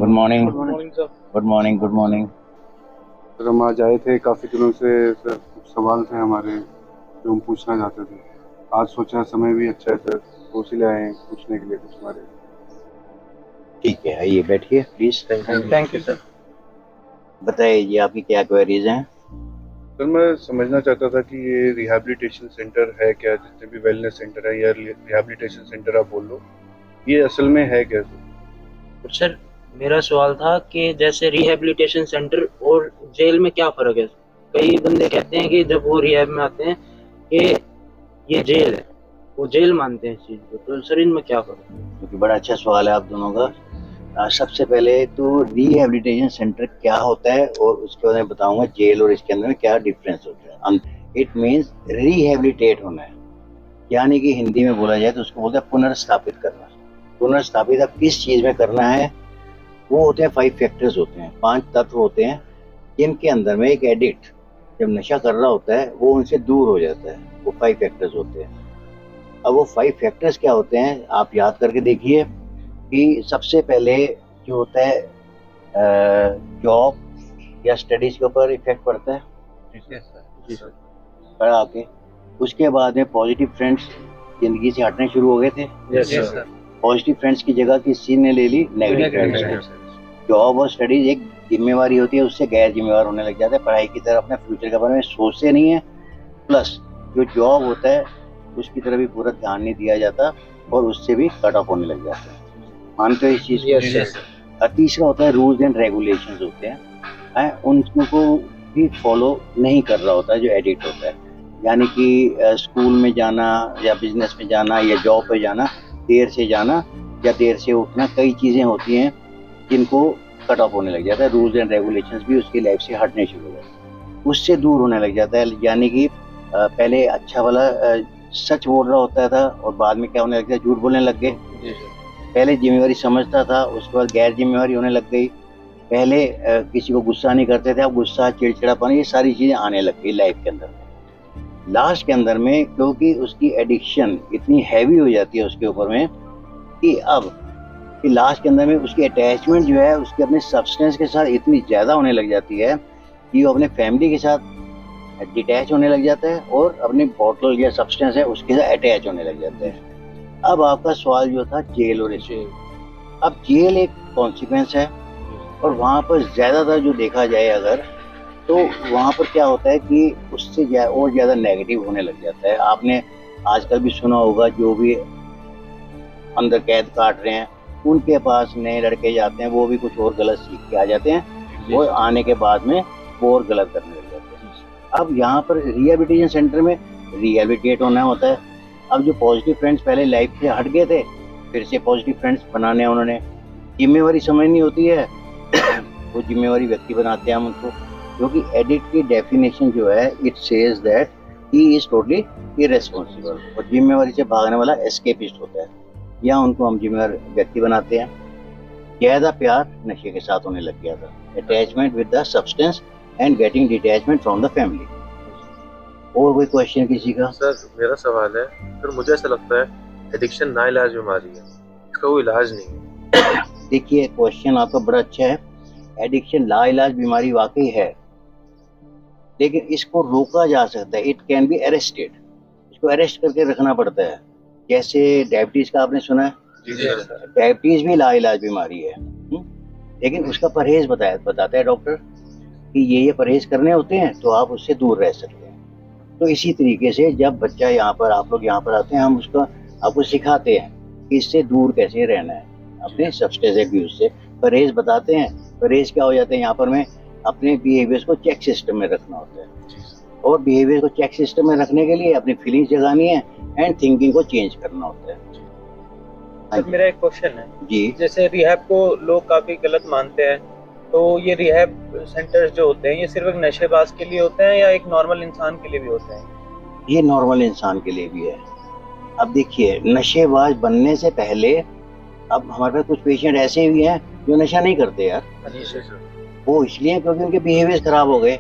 Good morning. Good morning sir. Good morning. Good morning. Sir हम आज आए थे, काफ़ी दिनों से सर कुछ सवाल थे हमारे जो हम पूछना चाहते थे। आज सोचा समय भी अच्छा है सर, तो इसीलिए आए हैं पूछने के लिए कुछ हमारे। ठीक है, आइए बैठिए प्लीज। Thank you sir. बताइए जी, आपकी क्या क्वेरीज हैं? सर मैं समझना चाहता था कि ये रिहैबिलिटेशन सेंटर है क्या, जितने भी वेलनेस सेंटर है या रिहैबिलिटेशन सेंटर आप बोल लो, ये असल में है क्या सर? सर मेरा सवाल था कि जैसे रिहैबिलिटेशन सेंटर और जेल में क्या फ़र्क है। कई बंदे कहते हैं कि जब वो रिहैब में आते हैं कि ये जेल है, वो जेल मानते हैं इस चीज़ को, तो सर इनमें क्या फ़र्क है? क्योंकि बड़ा अच्छा सवाल है आप दोनों का। सबसे पहले तो रिहैबिलिटेशन सेंटर क्या होता है और उसके बाद मैं बताऊंगा जेल और इसके अंदर में क्या डिफरेंस होता है। इट मीन्स रिहैबिलिटेट होना है, यानी कि हिंदी में बोला जाए तो उसको बोलते हैं पुनर्स्थापित करना। पुनर्स्थापित अब किस चीज में करना है? वो होते हैं 5 फैक्टर्स होते हैं, 5 तत्व होते हैं जिनके अंदर में एक एडिक्ट जब नशा कर रहा होता है वो उनसे दूर हो जाता है। वो 5 फैक्टर्स होते हैं। अब वो 5 फैक्टर्स क्या होते हैं आप याद करके देखिए कि सबसे पहले जो होता है जॉब या स्टडीज के ऊपर इफेक्ट पड़ता है। जी सर। पढ़ा आके उसके बाद में पॉजिटिव फ्रेंड्स जिंदगी से हटने शुरू हो गए थे। Yes sir. पॉजिटिव फ्रेंड्स की जगह किस चीज ने ले ली? नेगेटिव फ्रेंड्स ने। जॉब और स्टडीज एक जिम्मेवारी होती है, उससे गैर जिम्मेवार होने लग जाता है, पढ़ाई की तरफ अपने फ्यूचर के बारे में सोचते नहीं है। प्लस जो जॉब होता है उसकी तरफ भी पूरा ध्यान नहीं दिया जाता और उससे भी कट ऑफ होने लग जाता है। मानते हो इस चीज को? यस और तीसरा होता है रूल्स एंड रेगुलेशंस होते हैं, उनको भी फॉलो नहीं कर रहा होता है जो एडिक्ट होता है। यानी कि स्कूल में जाना या बिजनेस में जाना या जॉब पे जाना, देर से जाना या देर से उठना, कई चीज़ें होती हैं जिनको कट ऑफ होने लग जाता है। रूल्स एंड रेगुलेशंस भी उसकी लाइफ से हटने शुरू हो जाते हैं, उससे दूर होने लग जाता है। यानी कि पहले अच्छा वाला सच बोल रहा होता था और बाद में क्या होने लग गया? झूठ बोलने लग गए। पहले जिम्मेवारी समझता था, उसके बाद गैर जिम्मेवारी होने लग गई। पहले किसी को गुस्सा नहीं करते थे, अब गुस्सा, चिड़चिड़ापन, ये सारी चीज़ें आने लग गई लाइफ के अंदर। लास्ट के अंदर में क्योंकि उसकी एडिक्शन इतनी हैवी हो जाती है उसके ऊपर में कि अब कि लास्ट के अंदर में उसकी अटैचमेंट जो है उसके अपने सब्सटेंस के साथ इतनी ज़्यादा होने लग जाती है कि वो अपने फैमिली के साथ डिटैच होने लग जाता है और अपनी बॉटल या सब्सटेंस है उसके साथ अटैच होने लग जाता है। अब आपका सवाल जो था जेल और जेल, अब जेल एक कॉन्सिक्वेंस है और वहाँ पर ज़्यादातर जो देखा जाए अगर तो वहाँ पर क्या होता है कि उससे और ज़्यादा नेगेटिव होने लग जाता है। आपने आजकल भी सुना होगा जो भी अंदर कैद काट रहे हैं उनके पास नए लड़के जाते हैं, वो भी कुछ और गलत सीख के आ जाते हैं, वो आने के बाद में वो और गलत करने लग जाते हैं। अब यहाँ पर रिहैबिलिटेशन सेंटर में रिहैबिलिटेट होना होता है। अब जो पॉजिटिव फ्रेंड्स पहले लाइफ से हट गए थे फिर से पॉजिटिव फ्रेंड्स बनाने हैं उन्होंने। जिम्मेवारी समझनी होती है वो जिम्मेवारी व्यक्ति बनाते हैं हम उनको, क्योंकि एडिक्ट की डेफिनेशन जो है it says that he is totally irresponsible, और जिम्मेवारी से भागने वाला एस्केपिस्ट होता है। या उनको हम जिम्मेवार व्यक्ति बनाते हैं। ज़्यादा प्यार नशे के साथ होने लग गया था, attachment with the substance and getting detachment from the family. और कोई क्वेश्चन किसी का? सर मेरा सवाल है, सर मुझे ऐसा लगता है एडिक्शन नाइलाज बीमारी है, इसका कोई इलाज नहीं है। देखिए क्वेश्चन आपका बड़ा अच्छा है। एडिक्शन लाइलाज बीमारी वाकई है, लेकिन इसको रोका जा सकता है। इट कैन बी अरेस्टेड, इसको अरेस्ट करके रखना पड़ता है। जैसे डायबिटीज का आपने सुना है? डायबिटीज भी लाइलाज बीमारी है, लेकिन उसका परहेज बताता है डॉक्टर कि ये परहेज करने होते हैं तो आप उससे दूर रह सकते हैं। तो इसी तरीके से जब बच्चा यहाँ पर, आप लोग यहाँ पर आते हैं, हम उसको आपको सिखाते हैं कि इससे दूर कैसे रहना है अपने सब्सटेंस एब्यूज से। परहेज बताते हैं। परहेज क्या हो जाते हैं यहाँ पर में अपने बिहेवियर्स को चेक सिस्टम में रखना होता है, और बिहेवियर को चेक सिस्टम में रखने के लिए अपनी फीलिंग्स जगानी है एंड थिंकिंग को चेंज करना होता है। सर मेरा एक क्वेश्चन है जी। जैसे रिहैब को लोग काफी गलत मानते हैं, तो ये रिहैब सेंटर्स जो होते हैं ये सिर्फ एक नशेबाज के लिए होते हैं या एक नॉर्मल इंसान के लिए भी होते हैं? ये नॉर्मल इंसान के लिए भी है। अब देखिए नशेबाज बनने से पहले अब हमारे पास कुछ पेशेंट ऐसे भी हैं जो नशा नहीं करते यार, वो इसलिए क्योंकि उनके बिहेवियर खराब हो गए।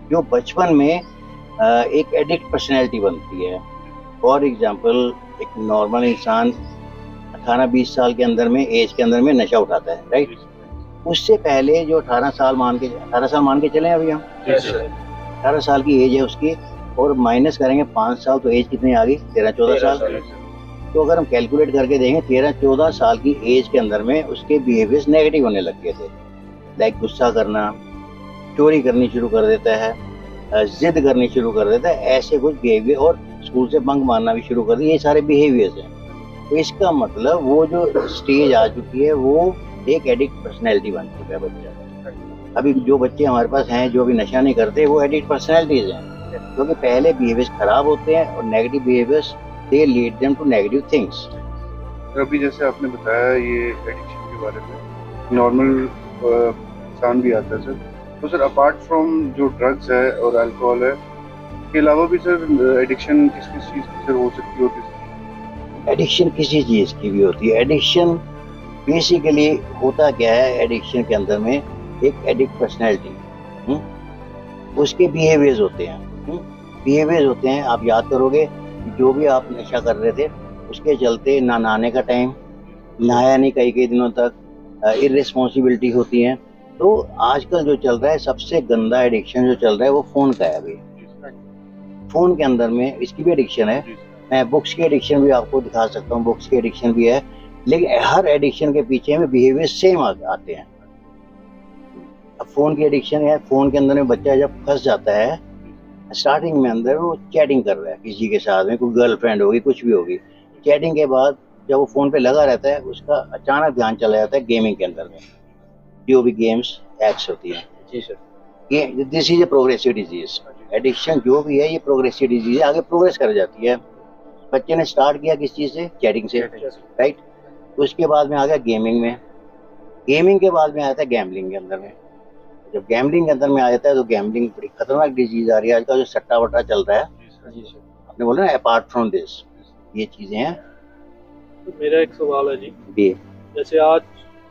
जो बचपन में एक एडिक्ट पर्सनैलिटी बनती है। फॉर एग्जाम्पल एक नॉर्मल इंसान 18-20 साल के अंदर में एज के अंदर में नशा उठाता है, राइट? उससे पहले जो 18 साल मान के चलें अभी हम, 18 साल की एज है उसकी, और माइनस करेंगे 5 साल तो एज कितनी आ गई, 13-14 साल। तो अगर हम कैलकुलेट करके देखें 13-14 साल की एज के अंदर में उसके बिहेवियर्स नेगेटिव होने लग गए थे। लाइक गुस्सा करना, चोरी करनी शुरू कर देता है, जिद करनी शुरू कर देता है, ऐसे कुछ बिहेवियर, और स्कूल से बंक मारना भी शुरू कर दिया। ये सारे बिहेवियर्स हैं। तो इसका मतलब वो जो स्टेज आ चुकी है वो एक एडिक्ट पर्सनैलिटी बन चुका है बच्चा। अभी जो बच्चे हमारे पास हैं जो अभी नशा नहीं करते वो एडिक्ट पर्सनैलिटीज हैं, क्योंकि पहले बिहेवियर्स खराब होते हैं और negative behaviours they lead them to negative things. अभी जैसे आपने बताया ये एडिक्शन के बारे में, नॉर्मल इंसान भी आता है सर, तो सर अपार्ट फ्रॉम जो ड्रग्स है और अल्कोहल है, इसके अलावा भी सर एडिक्शन किस किस चीज़ की सर हो सकती है? एडिक्शन किसी चीज़ की भी होती है। एडिक्शन बेसिकली होता क्या है, एडिक्शन के अंदर में एक एडिक्ट पर्सनैलिटी, उसके बिहेवियर्स होते हैं, बिहेवियर्स होते हैं। आप याद करोगे जो भी आप नशा कर रहे थे उसके चलते ना नहाने का टाइम, नहाया नहीं कई दिनों तक, इररिस्पॉन्सिबिलिटी होती हैं। तो आजकल जो चल रहा है सबसे गंदा एडिक्शन जो चल रहा है वो फ़ोन का है। अभी फ़ोन के अंदर में इसकी भी एडिक्शन है। मैं बुक्स की एडिक्शन भी आपको दिखा सकता हूँ, बुक्स की एडिक्शन भी है, लेकिन हर एडिक्शन के पीछे में बिहेवियर सेम आते हैं। अब फ़ोन की एडिक्शन है, फ़ोन के अंदर में बच्चा जब फंस जाता है, स्टार्टिंग में अंदर वो चैटिंग कर रहा है किसी के साथ में, कोई गर्लफ्रेंड होगी, कुछ भी होगी, चैटिंग के बाद जब वो फ़ोन पे लगा रहता है उसका अचानक ध्यान चला जाता है गेमिंग के अंदर में, जो भी गेम्स ऐप्स होती हैं। जी सर, ये this is a progressive disease. Addiction जो भी है ये प्रोग्रेसिव डिजीज है, आगे प्रोग्रेस कर जाती है। बच्चे ने स्टार्ट किया किस चीज़ से, चैटिंग से, राइट। उसके बाद में आ गया गेमिंग में, गेमिंग के बाद में आता है गैम्बलिंग के अंदर में। जब गैम्बलिंग के अंदर में आ जाता है तो गैम्बलिंग बड़ी खतरनाक डिजीज आ रही है। आजकल जो सट्टा वट्टा चल रहा है, आपने बोला ना, अपार्ट फ्रॉम दिस ये चीज़ें हैं। तो मेरा एक सवाल है जी, जैसे आज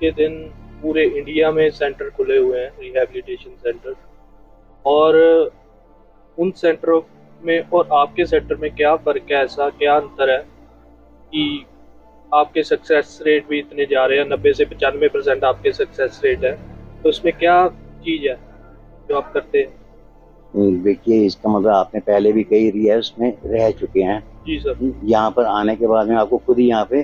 के दिन पूरे इंडिया में सेंटर खुले हुए हैं, रिहैबिलिटेशन सेंटर, और उन सेंटरों में और आपके सेंटर में क्या फ़र्क है, ऐसा क्या अंतर है कि आपके सक्सेस रेट भी इतने जा रहे हैं, 90 से 95% आपके सक्सेस रेट है, तो उसमें क्या चीज़ है जो आप करते हैं? देखिए इसका मतलब आपने पहले भी कई रिहैब्स में रह चुके हैं। जी सर। यहाँ पर आने के बाद में आपको खुद ही यहाँ पे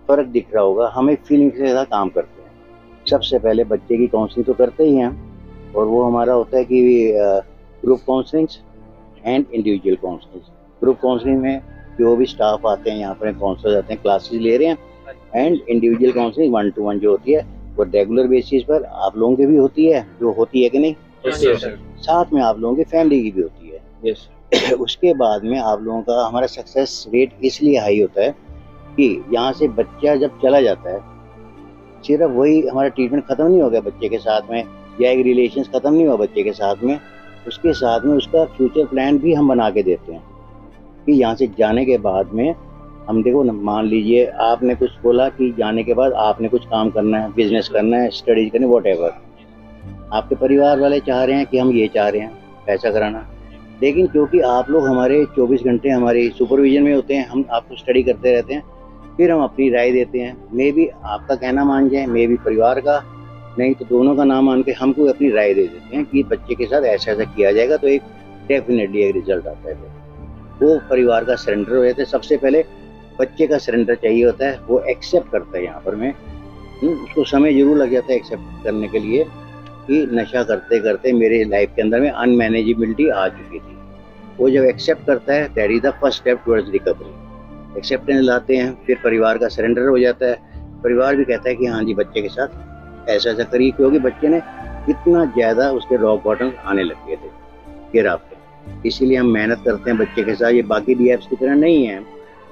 फ़र्क दिख रहा होगा। हम एक फीलिंग से ज़्यादा काम करते हैं। सबसे पहले बच्चे की काउंसलिंग तो करते ही हैं, और वो हमारा होता है कि group counselling and individual counselling. Group counselling में जो भी स्टाफ आते हैं यहाँ पर, काउंसलर आते हैं, क्लासेस ले रहे हैं, एंड इंडिविजुअल काउंसलिंग 1-to-1 जो होती है वो रेगुलर बेसिस पर आप लोगों की भी होती है, जो होती है कि नहीं, साथ में आप लोगों की फैमिली की भी होती है। उसके बाद में आप लोगों का हमारा सक्सेस रेट इसलिए हाई होता है कि यहाँ से बच्चा जब चला जाता है, सिर्फ वही हमारा ट्रीटमेंट ख़त्म नहीं हो गया बच्चे के साथ में, या एक रिलेशन ख़त्म नहीं हुआ बच्चे के साथ में, उसके साथ में उसका फ्यूचर प्लान भी हम बना के देते हैं कि यहाँ से जाने के बाद में हम, देखो ना, मान लीजिए आपने कुछ बोला कि जाने के बाद आपने कुछ काम करना है, बिजनेस करना है, स्टडीज करनी, वॉटएवर, आपके परिवार वाले चाह रहे हैं कि हम ये चाह रहे हैं पैसा कराना, लेकिन क्योंकि आप लोग हमारे 24 घंटे हमारी सुपरविजन में होते हैं, हम आपको स्टडी करते रहते हैं, फिर हम अपनी राय देते हैं। मे भी आपका कहना मान जाए, मे भी परिवार का, नहीं तो दोनों का नाम मान के हमको अपनी राय दे देते हैं कि बच्चे के साथ ऐसा ऐसा किया जाएगा, तो एक डेफिनेटली एक रिजल्ट आता है। वो परिवार का सरेंडर हो जाता है। सबसे पहले बच्चे का सरेंडर चाहिए होता है, वो एक्सेप्ट करता है। यहाँ पर मैं उसको समय जरूर लग जाता है एक्सेप्ट करने के लिए कि नशा करते करते मेरे लाइफ के अंदर में अनमैनेजेबिलिटी आ चुकी थी। वो जब एक्सेप्ट करता है, that is the first step towards recovery. Acceptance लाते हैं, फिर परिवार का सरेंडर हो जाता है। परिवार भी कहता है कि हाँ जी बच्चे के साथ ऐसा ऐसा करिए, क्योंकि बच्चे ने इतना ज़्यादा उसके रॉक बॉटम आने लग गए थे गिराव पे। इसीलिए हम मेहनत करते हैं बच्चे के साथ। ये बाकी रिहैब्स की तरह नहीं है।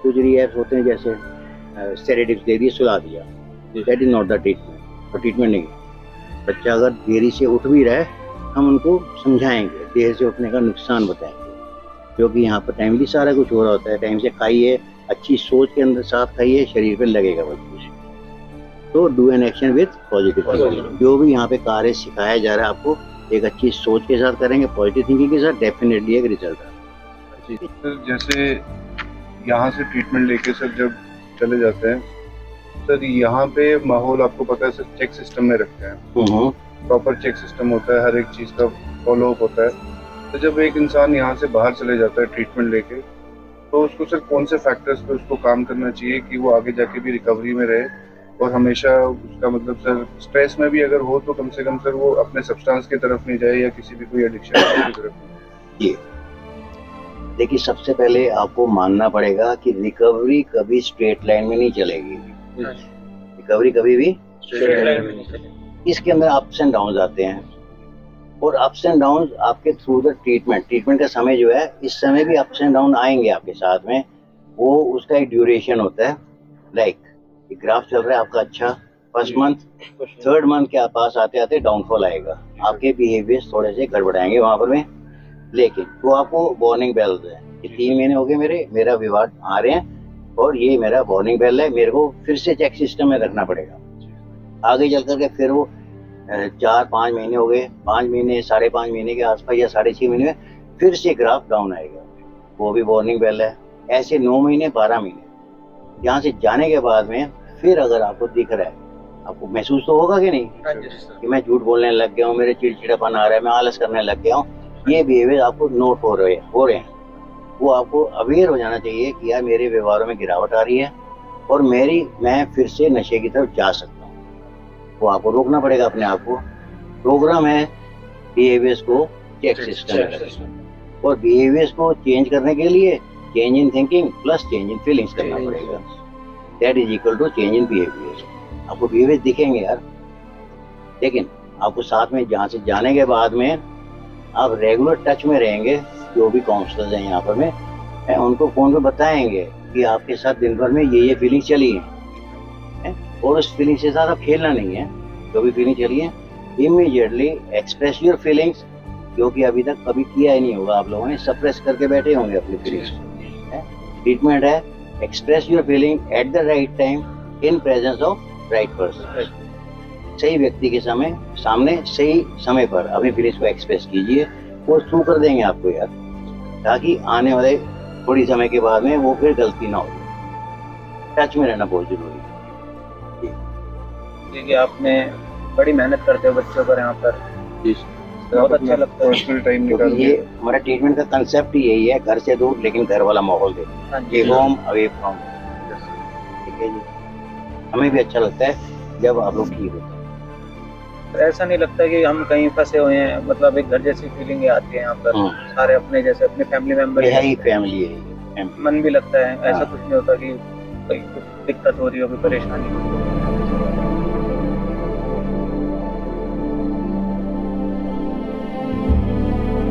कुछ रिहैब्स होते हैं जैसे सेडेटिव्स दे दिए, सुला दिया, that is not the treatment. और ट्रीटमेंट नहीं, बच्चा अगर देरी से उठ भी रहा है, हम उनको समझाएंगे, देर से उठने का नुकसान बताएंगे, क्योंकि यहाँ पर टाइमली सारा कुछ हो रहा होता है। टाइम से खाइए, अच्छी सोच के अंदर साथ खाइए, शरीर पे लगेगा बहुत कुछ। तो do an action with positive thinking. जो भी यहाँ पे कार्य सिखाया जा रहा है आपको, एक अच्छी सोच के साथ करेंगे, पॉजिटिव थिंकिंग के साथ, डेफिनेटली एक रिजल्ट है। सर जैसे यहाँ से ट्रीटमेंट लेके सर जब चले जाते हैं सर यहाँ पे माहौल आपको पता है सर, चेक सिस्टम में रखते हैं, हम्म, प्रॉपर चेक सिस्टम होता है, हर एक चीज़ का फॉलो अप होता है। तो जब एक इंसान यहाँ से बाहर चले जाता है ट्रीटमेंट लेके, तो उसको सर कौन से फैक्टर्स पे उसको काम करना चाहिए कि वो आगे जाके भी रिकवरी में रहे, और हमेशा उसका मतलब सर स्ट्रेस में भी अगर हो तो कम से कम सर वो अपने सब्सटेंस की तरफ नहीं जाए या किसी भी कोई एडिक्शन की तरफ नहीं जी देखिए, सबसे पहले आपको मानना पड़ेगा कि रिकवरी कभी स्ट्रेट लाइन में नहीं चलेगी। रिकवरी कभी भी स्ट्रेट लाइन में नहीं चलेगी। इसके अंदर अप्स एंड डाउन आते हैं, और अप्स एंड डाउन आपके थ्रू द ट्रीटमेंट का समय जो है, इस समय भी अप्स एंड डाउन आएंगे आपके साथ में। वो उसका एक ड्यूरेशन होता है। लाइक ग्राफ चल रहा है आपका अच्छा, फर्स्ट मंथ, थर्ड मंथ के पास आते आते डाउनफॉल आएगा, आपके बिहेवियर थोड़े से गड़बड़ाएंगे वहां पर में। लेकिन वो आपको वार्निंग बेल्स है कि 3 महीने हो गए मेरा विवाद आ रहे हैं, और ये मेरा वार्निंग बेल है, मेरे को फिर से चेक सिस्टम में रखना पड़ेगा। आगे चल करके फिर वो 4-5 महीने हो गए, 5 महीने, 5.5 महीने के आसपास या 6.5 महीने में फिर से ग्राफ डाउन आएगा, वो भी वार्निंग बेल है। ऐसे 9 महीने, 12 महीने यहाँ से जाने के बाद में फिर अगर आपको दिख रहा है, आपको महसूस तो होगा कि नहीं कि मैं झूठ बोलने लग गया हूँ, मेरे चिड़चिड़ापन आ रहा है, मैं आलस करने लग गया हूँ, ये बिहेवियर आपको नोट हो रहे हैं, वो आपको अवेयर हो जाना चाहिए कि यार मेरे व्यवहारों में गिरावट आ रही है और मैं फिर से नशे की तरफ जा सकता हूँ। वो आपको रोकना पड़ेगा अपने आप को। प्रोग्राम है बिहेवियर्स को चेक सिस्टम में, और बिहेवियर्स को चेंज करने के लिए change in thinking plus change in feelings करना पड़ेगा। That is equal to change in behaviour. आपको बिहेवियर दिखेंगे यार, लेकिन आपको साथ में जहाँ से जाने के बाद में आप रेगुलर टच में रहेंगे। जो भी काउंसलर्स हैं यहाँ पर में उनको फोन पे बताएंगे कि आपके साथ दिन भर में ये फीलिंग चली है, और उस फीलिंग के साथ आप खेलना नहीं है। जो भी फीलिंग चली है इमीडिएटली एक्सप्रेस योर फीलिंग्स, जो कि अभी तक कभी किया ही नहीं होगा, आप लोगों ने सप्रेस करके बैठे होंगे अपनी फीलिंग्स। ट्रीटमेंट है express your feeling at the right time in presence of right person. सही व्यक्ति के सामने सही समय पर अपनी फीलिंग्स को एक्सप्रेस कीजिए, वो थ्रू कर देंगे आपको यार, ताकि आने वाले थोड़ी समय के बाद में वो फिर गलती ना हो। टच में रहना बहुत जरूरी है। देखिए आपने बड़ी मेहनत करते हो बच्चों पर, यहाँ पर बहुत अच्छा लगता है। पर्सनल टाइम क्योंकि निकाल ये हमारा ट्रीटमेंट का कंसेप्ट ही यही है, घर से दूर लेकिन घर वाला माहौल दे, हाँ जी, होम अवे फ्रॉम। ठीक है जी, हमें भी अच्छा लगता है जब आप लोग ठीक होते हैं। ऐसा नहीं लगता कि हम कहीं फंसे हुए हैं, मतलब एक घर जैसी फीलिंग आती है यहाँ पर, सारे अपने जैसे अपने फैमिली मेंबर है ही फैमिली है, मन भी लगता है। ऐसा कुछ नहीं होता कि कोई कुछ दिक्कत हो रही हो, कोई परेशानी हो।